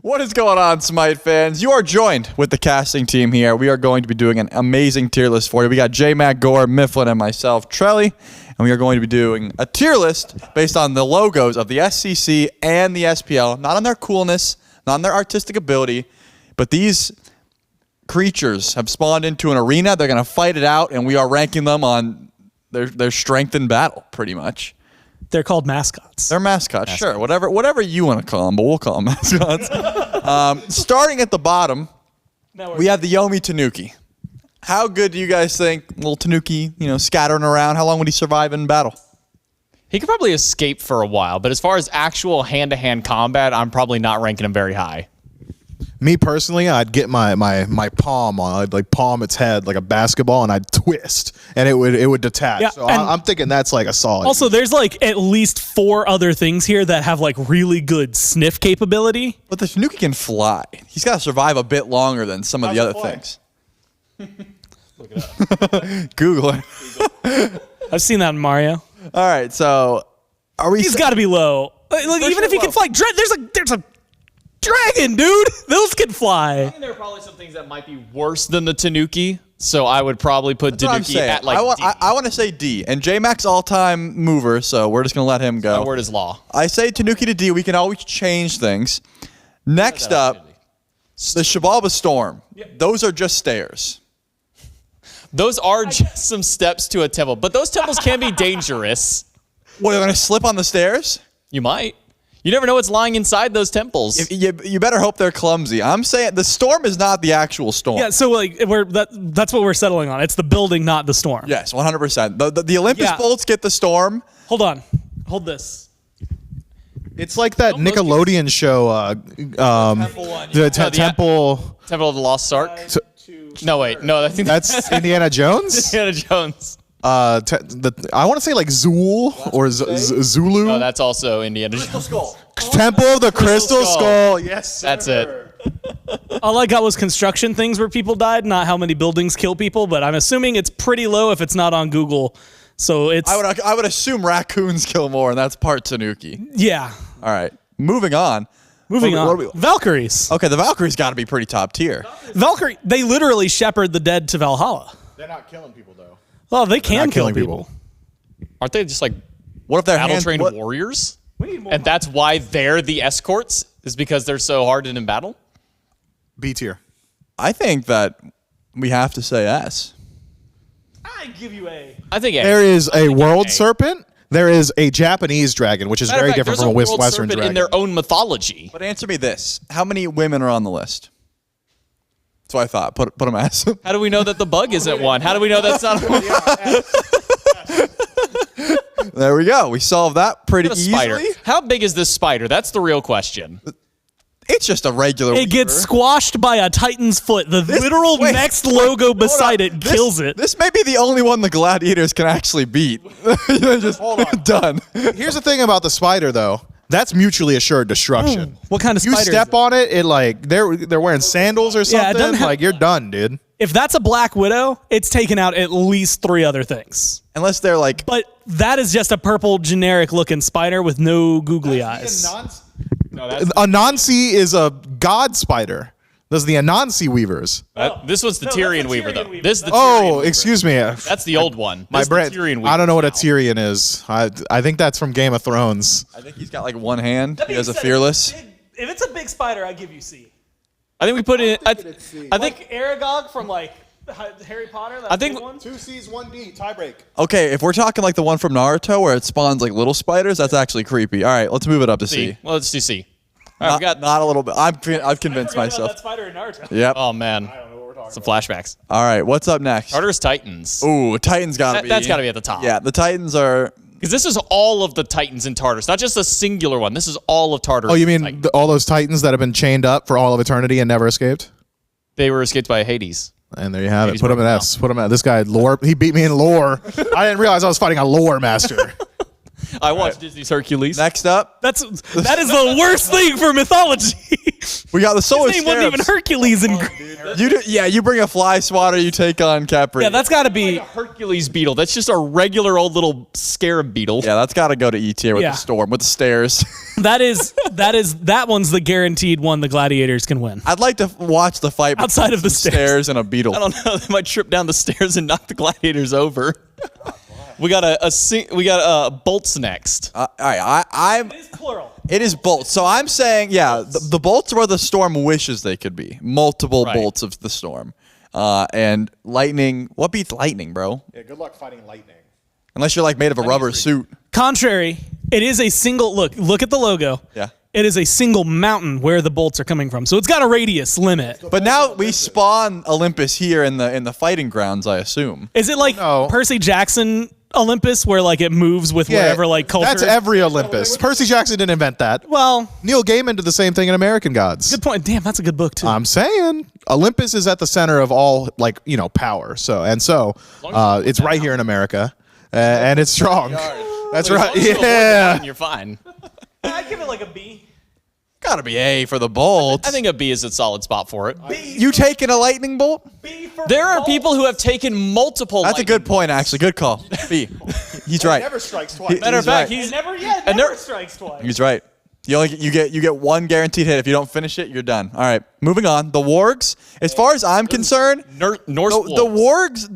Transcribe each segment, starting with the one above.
What is going on, Smite fans? You are joined with the casting team here. We are going to be doing an amazing tier list for you. We got Jmac, Gore, Myflin, and myself, Trelli, and we are going to be doing a tier list based on the logos of the SCC and the SPL, not on their coolness, not on their artistic ability, but these creatures have spawned into an arena. They're going to fight it out, and we are ranking them on their strength in battle, pretty much. They're called mascots. They're mascots, sure. Whatever you want to call them, but we'll call them mascots. Starting at the bottom, we have the Yomi Tanuki. How good do you guys think little Tanuki, scattering around, how long would he survive in battle? He could probably escape for a while, but as far as actual hand-to-hand combat, I'm probably not ranking him very high. Me personally, I'd get my palm on, I'd like palm its head like a basketball, and I'd twist, and it would detach. Yeah, so I'm thinking that's like a solid. Also, there's like at least 4 other things here that have like really good sniff capability. But the Tanuki can fly. He's got to survive a bit longer than some of the other things. Look it up. Google it. I've seen that in Mario. All right, so are we? He's got to be low. Like, even if he can fly, there's a dragon, dude. Those can fly. I think there are probably some things that might be worse than the Tanuki, so I would probably put Tanuki at like D. I want to say D, and Jmac's all-time mover, so we're just going to let him go. My word is law. I say Tanuki to D. We can always change things. Next up, the Shibalba Storm. Those are just stairs. Those are just some steps to a temple, but those temples can be dangerous. What, they're going to slip on the stairs? You might. You never know what's lying inside those temples. You better hope they're clumsy. I'm saying the storm is not the actual storm. Yeah, so like that's what we're settling on. It's the building, not the storm. Yes, 100%. The Olympus bolts get the storm. Hold on. Hold this. It's like that Nickelodeon show. Temple of the Lost Ark. No, wait. No, I think that's Indiana Jones. Indiana Jones. I want to say like Zool or Zulu. No, that's also Indiana Jones. Crystal Skull. Temple of the Crystal Skull. Yes, that's it. All I got was construction things where people died, not how many buildings kill people. But I'm assuming it's pretty low if it's not on Google. So it's. I would assume raccoons kill more, and that's part Tanuki. Yeah. All right. Moving on. Valkyries. Okay, the Valkyries got to be pretty top tier. Valkyrie. They literally shepherd the dead to Valhalla. They're not killing people though. Well, they can kill people. Aren't they just like what if they're battle-trained warriors? And that's why they're the escorts, is because they're so hardened in battle? B tier. I think that we have to say S. I give you A. I think A. There is a world serpent. There is a Japanese dragon, which is very different from a Western dragon. In their own mythology. But answer me this. How many women are on the list? That's what I thought. Put them as. How do we know that the bug isn't one? How do we know that's not one? There we go. We solved that pretty easily. How big is this spider? That's the real question. It's just a regular It gets squashed by a Titan's foot. The literal next logo beside it kills it. This may be the only one the gladiators can actually beat. Just done. Here's the thing about the spider, though. That's mutually assured destruction. What kind of spider? You step on it, it like they're wearing sandals or something. Like you're done, dude. If that's a Black Widow, it's taken out at least 3 other things. Unless they're like. But that is just a purple generic looking spider with no googly eyes. Anansi is a god spider. Those are the Anansi weavers. This was the Tyrian weaver, though. This is the Tyrian weaver. Excuse me. That's the old one. My brain. I don't know what a Tyrian is. I think that's from Game of Thrones. I think he's got like one hand. He has a fearless. If it's a big spider, I give you C. I think we put it in. I think Aragog from like Harry Potter. I think 2 C's, 1 D, tiebreak. Okay, if we're talking like the one from Naruto where it spawns like little spiders, that's actually creepy. All right, let's move it up to C. Well, let's do C. All right, not a little bit. I've convinced myself. That spider in Naruto. Yep. Oh man. I don't know what we're talking Some flashbacks. All right, what's up next? Tartarus Titans. Ooh, Titans gotta be. That's gotta be at the top. Yeah, the Titans are. Because this is all of the Titans in Tartarus, not just a singular one. This is all of Tartarus. Oh, you mean all those Titans that have been chained up for all of eternity and never escaped? They were escaped by Hades. And there you have it. Put him in S. Put him at this guy. Lore. He beat me in lore. I didn't realize I was fighting a lore master. I watched Disney's Hercules. Next up. That is the worst thing for mythology. We got the solar His name wasn't even scarabs. Hercules in Greek. You bring a fly swatter, you take on Capri. Yeah, that's got to be. Hercules beetle. That's just a regular old little scarab beetle. Yeah, that's got to go to E tier with Yeah. the storm, with the stairs. That one's the guaranteed one the gladiators can win. I'd like to watch the fight Outside between of the some stairs. and a beetle. I don't know. They might trip down the stairs and knock the gladiators over. We got bolts next. All right, I'm. It's plural. It is bolts. So I'm saying, yeah, the bolts are where the storm wishes they could be. Multiple Right. bolts of the storm. And lightning. What beats lightning, bro? Yeah, good luck fighting lightning. Unless you're like made of a rubber suit. Contrary, it is a single look at the logo. Yeah. It is a single mountain where the bolts are coming from. So it's got a radius limit. But now we spawn Olympus here in the fighting grounds, I assume. Is it like No. Percy Jackson Olympus where like it moves with wherever like culture? That's every Olympus. Percy Jackson didn't invent that. Well, Neil Gaiman did the same thing in American Gods. good point. Damn, that's a good book too. I'm saying Olympus is at the center of all power. So it's right here in America, and it's strong. That's right. Yeah. You're fine. I'd give it like a B. Gotta be A for the bolts. I think a B is a solid spot for it. You taking a lightning bolt? B for There are bolts. people who have taken multiple. That's a good point, actually. Good call. B. He's right. strikes twice. Matter of He's fact, right. he's Never yet. And Never there- strikes twice. He's right. You get one guaranteed hit. If you don't finish it, you're done. All right, moving on. The wargs. As far as I'm concerned, Norse the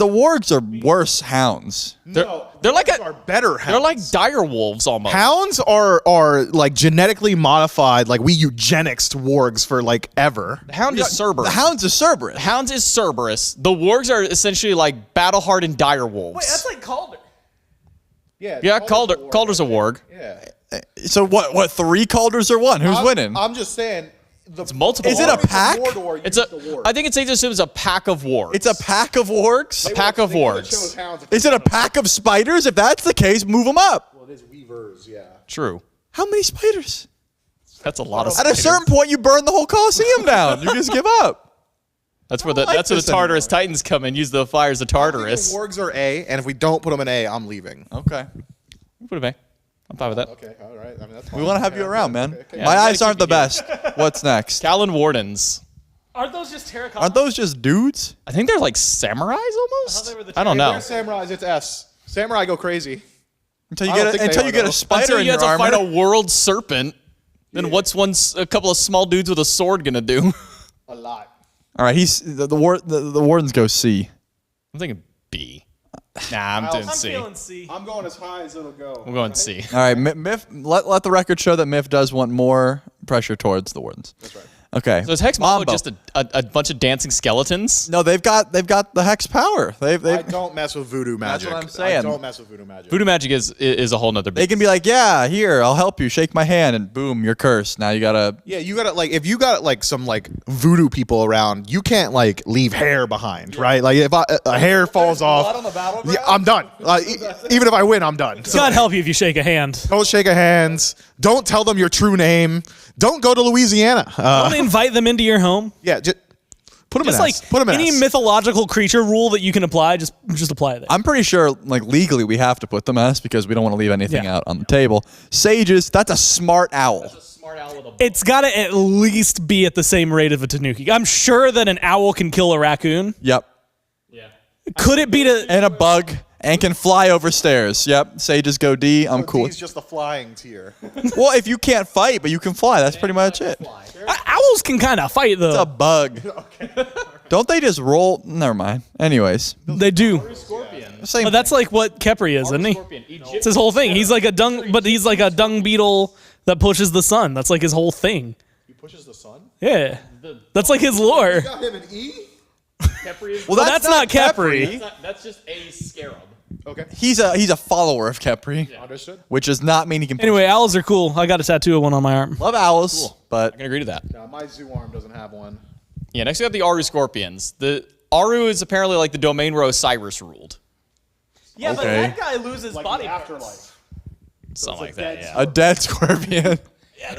wargs are worse hounds. They're like are better hounds. They're like dire wolves almost. Hounds are like genetically modified. Like we eugenics wargs for like ever. The hound is Cerberus. The hounds are Cerberus. Hounds is Cerberus. The wargs are essentially like battle-hardened dire wolves. Wait, that's like Calder. Yeah, Calder's a warg. Yeah. So what? 3 Calders or 1? Who's winning? I'm just saying. It's multiple. Is it a wargs. pack? It's I think it's safe to assume it's a pack of wargs. It's a pack of wargs. pack of wargs. Is it a pack of spiders? If that's the case, move them up. Well, it is weavers. Yeah. True. How many spiders? That's a lot of. At a certain point, you burn the whole Colosseum down. You just give up. That's where the like that's where the this Tartarus Titans come and use the fires of Tartarus. Wargs are A, and if we don't put them in A, I'm leaving. Okay. Put it back. I'm fine with that. Okay. All right. I mean, that's fine. We want to have you around, man. Yeah, My we eyes gotta aren't the keep you best. What's next? Callan Wardens. Aren't those just terracotta? Aren't those just dudes? I think they're like samurais almost. they were the I don't know. Samurais, it's S. Samurai go crazy. Until you I don't get think until they you are, get though. a spider Until in you your have to armor. fight a world serpent, then what's a couple of small dudes with a sword gonna do? A lot. All right, the wardens go C. I'm thinking B. Nah, I'm doing I'm C. feeling C. I'm going as high as it'll go. I'm going C. All right, Myth. Let the record show that Myth does want more pressure towards the wardens. That's right. Okay. So is Hex Mambo Mambo. just a bunch of dancing skeletons? No, they've got the hex power. I They don't mess with voodoo magic. what I'm saying. I don't mess with voodoo magic. Voodoo magic is a whole nother. they can be like, yeah, here, I'll help you. Shake my hand, and boom, you're cursed. Now you gotta. Yeah, you gotta like if you got like some like voodoo people around, you can't like leave hair behind, right? Like if a hair falls off, yeah, I'm done. Even if I win, I'm done. So God help you if you shake a hand. don't shake a hands. Don't tell them your true name. Don't go to Louisiana. Don't invite them into your home. Yeah, just put them Just in like S. Put them in any S. mythological creature rule that you can apply, just apply it there. I'm pretty sure, like legally, we have to put them S because we don't want to leave anything Yeah. out on the table. Sages, that's a smart owl. smart owl with a It's got to at least be at the same rate of a tanuki. I'm sure that an owl can kill a raccoon. Yep. yeah. Could it be to? And a bug, and can fly over stairs. Yep. Sages go D. I'm cool. D's just the flying tier. Well, if you can't fight, but you can fly, that's pretty much it. Owls can kind of fight It's though. a bug. Don't they just roll? Never mind. Anyways, They do. same. But that's like what Kepri is, isn't he? It's his whole thing. He's like a dung beetle that pushes the sun. That's like his whole thing. He pushes the sun. Yeah. That's like his lore. Got him an E. well, that's not Kepri. That's just a scarab. Okay. He's a follower of Kepri, Understood. which does not mean he can. Anyway, owls are cool. I got a tattoo of one on my arm. love owls, I but can agree to that. Now my zoo arm doesn't have one. Yeah, next we have the Aru Scorpions. The Aru is apparently like the domain where Osiris ruled. Yeah, but that guy loses body afterlife. Something like that, yeah. a dead scorpion.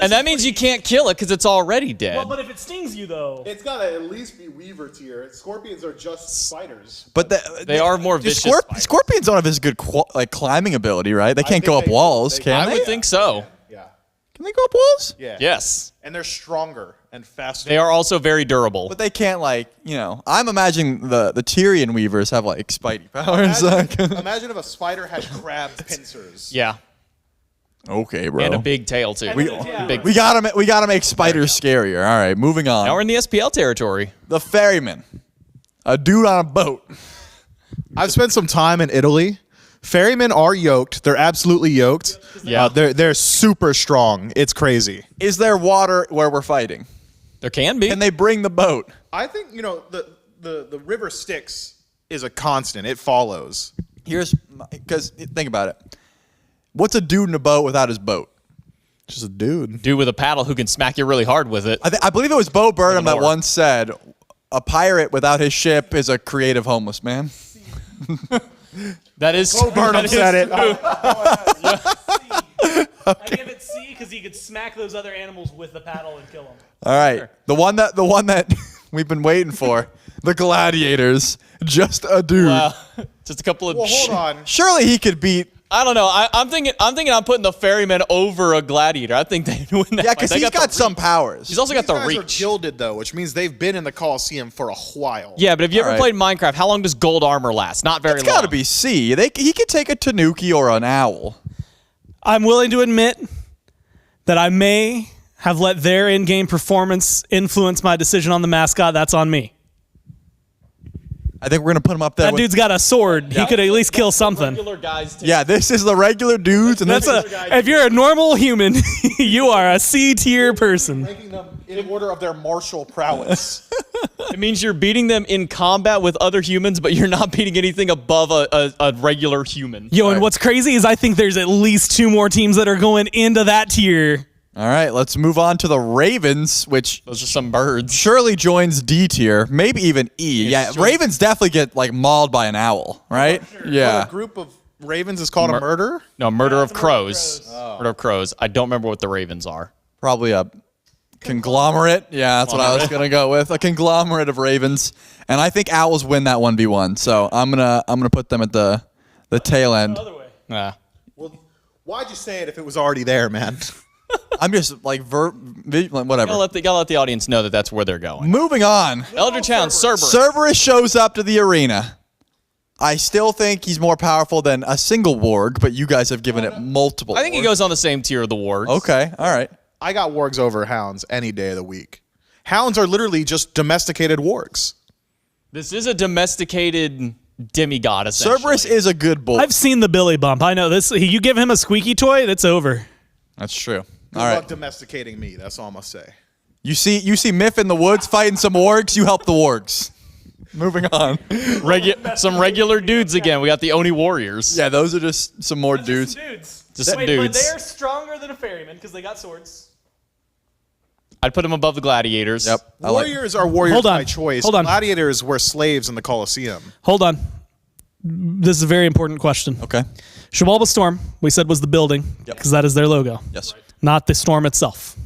And that means you can't kill it because it's already dead. But if it stings you though, It's gotta at least be Weaver tier. Scorpions are just spiders. But They are more vicious spiders. Scorpions don't have as good climbing ability, right? They can't think go up they do. walls, They- can I they? would think so. Yeah. Can they go up walls? Yeah. Yes. And they're stronger. And faster. They are also very durable. But they can't I'm imagining the Tyrion weavers have like Spidey powers. Imagine if a spider had crab pincers. Yeah. Okay, bro. And a big tail, too. we gotta make spiders scarier. All right, moving on. Now we're in the SPL territory. The ferryman, a dude on a boat. I've spent some time in Italy. Ferrymen are yoked. They're absolutely yoked. Yeah. They're super strong. It's crazy. Is there water where we're fighting? There can be. Can they bring the boat? I think, the river Styx is a constant. It follows. Because think about it. What's a dude in a boat without his boat? Just a dude. Dude with a paddle who can smack you really hard with it. I believe it was Bo Burnham that More. once said, a pirate without his ship is a creative homeless man. That is Burnham said it. I give it C because he could smack those other animals with the paddle and kill them. All right. The one that we've been waiting for. The gladiators. Just a dude. Just a couple of. Well, hold on. Surely he could beat. I don't know. I'm thinking I'm putting the ferryman over a gladiator. I think they win that. Yeah, because he's got some powers. He's also got the These guys reach. are gilded, though, which means they've been in the Colosseum for a while. Yeah, but have you ever All played Minecraft? How long does gold armor last? Not very It's long. got to be C. He could take a tanuki or an owl. I'm willing to admit that I may have let their in-game performance influence my decision on the mascot. That's on me. I think we're going to put him up there. That dude's got a sword. He could at least kill something. Regular guys. Yeah, this is the regular dudes. And That's if you're a normal human, you are a C tier person. Ranking them in order of their martial prowess. It means you're beating them in combat with other humans, but you're not beating anything above a regular human. Yo, and what's crazy is I think there's at least 2 more teams that are going into that tier. All right, let's move on to the Ravens, which Those are some birds. surely joins D tier, maybe even E. Yeah, sure. Ravens definitely get like mauled by an owl, right? Yeah. A group of ravens is called a murder? No, murder of crows. Murder of crows. I don't remember what the ravens are. Probably a conglomerate. Yeah, that's what I was gonna go with. A conglomerate of ravens, and I think owls win that 1v1. So I'm gonna put them at the tail end. Yeah. Well, why'd you say it if it was already there, man? I'm just like whatever. Gotta let the audience know that that's where they're going. Moving on. Eldritch Hound, Cerberus. Cerberus shows up to the arena. I still think he's more powerful than a single warg, but you guys have given it multiple. I think he wargs. goes on the same tier of the wargs. Okay, all right. I got wargs over hounds any day of the week. Hounds are literally just domesticated wargs. This is a domesticated demigod, essentially. Cerberus is a good bull. I've seen the Billy bump. I know this. You give him a squeaky toy, that's over. That's true. Good All luck right. domesticating me. That's all I'm gonna say. You see Myth in the woods fighting some wargs. You help the wargs. Moving on. Some regular dudes again. We got the Oni Warriors. Yeah, those are just some more dudes. Just some dudes. But they're stronger than a ferryman because they got swords. I'd put them above the gladiators. Yep. I like- Warriors are warriors Hold on. by choice. Hold on. Gladiators were slaves in the Colosseum. Hold on. This is a very important question. Okay. Xibalba Storm, we said, was the building because that is their logo, Yes. not the storm itself.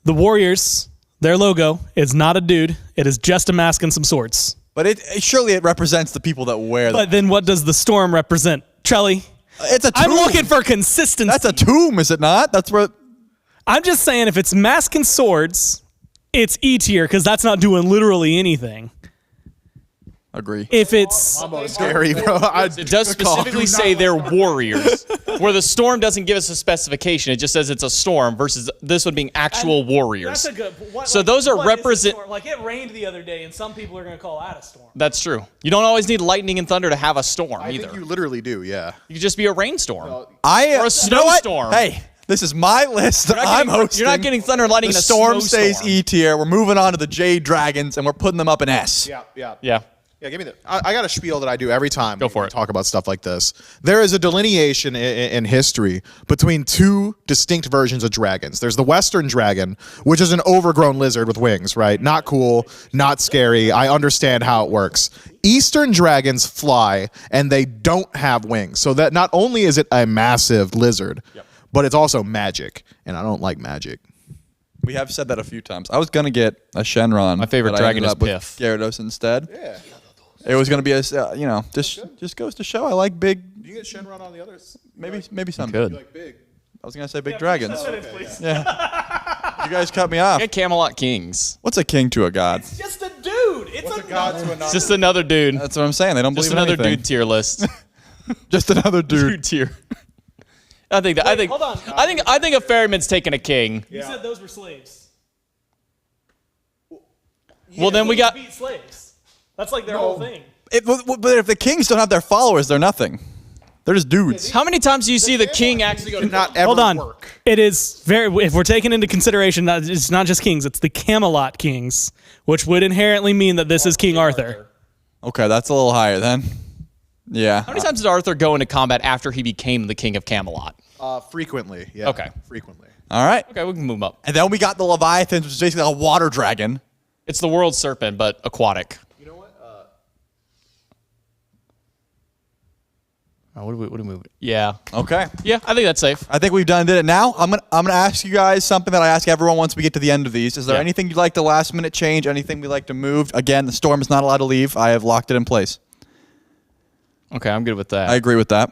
The Warriors, their logo is not a dude. It is just a mask and some swords. But surely it represents the people that wear them. But then what does the storm represent? Trelli, It's a tomb. I'm looking for consistency. That's a tomb, is it not? That's where. I'm just saying if it's mask and swords, it's E tier because that's not doing literally anything. Agree. If it's Scary, bro. It does specifically say they're warriors, where the storm doesn't give us a specification. It just says it's a storm versus this one being actual warriors. That's a good. So those are represent. Like it rained the other day, and some people are going to call that a storm. That's true. You don't always need lightning and thunder to have a storm I either. think you literally do, yeah. You could just be a rainstorm. Or a you know what? snowstorm. Hey, this is my list. I'm hosting. You're not getting thunder and lightning The in a storm snowstorm. stays E tier. We're moving on to the Jade Dragons, and we're putting them up in S. Yeah. Yeah. Yeah, give me that. I got a spiel that I do every time Go for we it. talk about stuff like this. There is a delineation in history between 2 distinct versions of dragons. There's the Western dragon, which is an overgrown lizard with wings, right? Not cool, not scary. I understand how it works. Eastern dragons fly, and they don't have wings. So that not only is it a massive lizard, but it's also magic, and I don't like magic. We have said that a few times. I was gonna get a Shenron. My favorite but I dragon ended is up with Piff. Gyarados instead. Yeah. It was gonna be a just goes to show I like big. You get Shenron on the others. Maybe some. Good. Like big. I was gonna say big dragons. Please. Yeah. You guys cut me off. Get Camelot Kings. What's a king to a god? It's just a dude. It's a god to It's just another dude. That's what I'm saying. They don't Just believe in another anything. dude tier list. Just another dude. Dude tier. I think hold on. I think a ferryman's taking a king. You said those were slaves. Well, then we got. Beat slaves. That's like their whole thing. But if the kings don't have their followers, they're nothing. They're just dudes. How many times do you see the king actually go to Not ever Hold on. work. It is very. If we're taking into consideration, it's not just kings; it's the Camelot kings, which would inherently mean that this is King Arthur. Okay, that's a little higher then. Yeah. How many times did Arthur go into combat after he became the king of Camelot? Frequently. Yeah. Okay. Frequently. All right. Okay, we can move up. And then we got the Leviathans, which is basically like a water dragon. It's the world serpent, but aquatic. You know what? What do we move? Yeah. Okay. Yeah, I think that's safe. I think we've did it. Now I'm gonna ask you guys something that I ask everyone once we get to the end of these. Is there Yeah. anything you'd like to last minute change? Anything we'd like to move? Again, the storm is not allowed to leave. I have locked it in place. Okay, I'm good with that. I agree with that.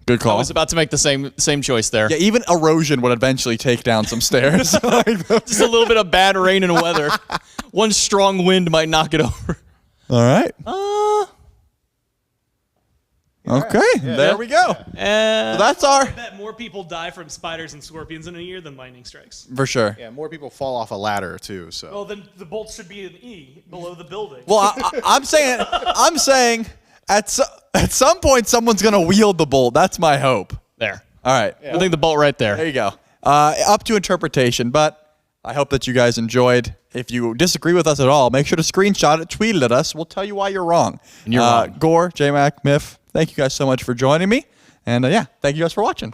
Good I call. was about to make the same choice there. Yeah, even erosion would eventually take down some stairs. Just a little bit of bad rain and weather. One strong wind might knock it over. All right. Okay, there we go. So that's our I bet more people die from spiders and scorpions in a year than lightning strikes. for sure. Yeah, more people fall off a ladder too. So. Well, then the bolts should be an E below the building. Well, I'm saying at some point someone's gonna wield the bolt. That's my hope. There. All right. I think the bolt right there. There you go. Up to interpretation, but I hope that you guys enjoyed. If you disagree with us at all, make sure to screenshot it, tweet it at us. We'll tell you why you're wrong. And you're wrong. Gore, Jmac, Myf, thank you guys so much for joining me. And yeah, thank you guys for watching.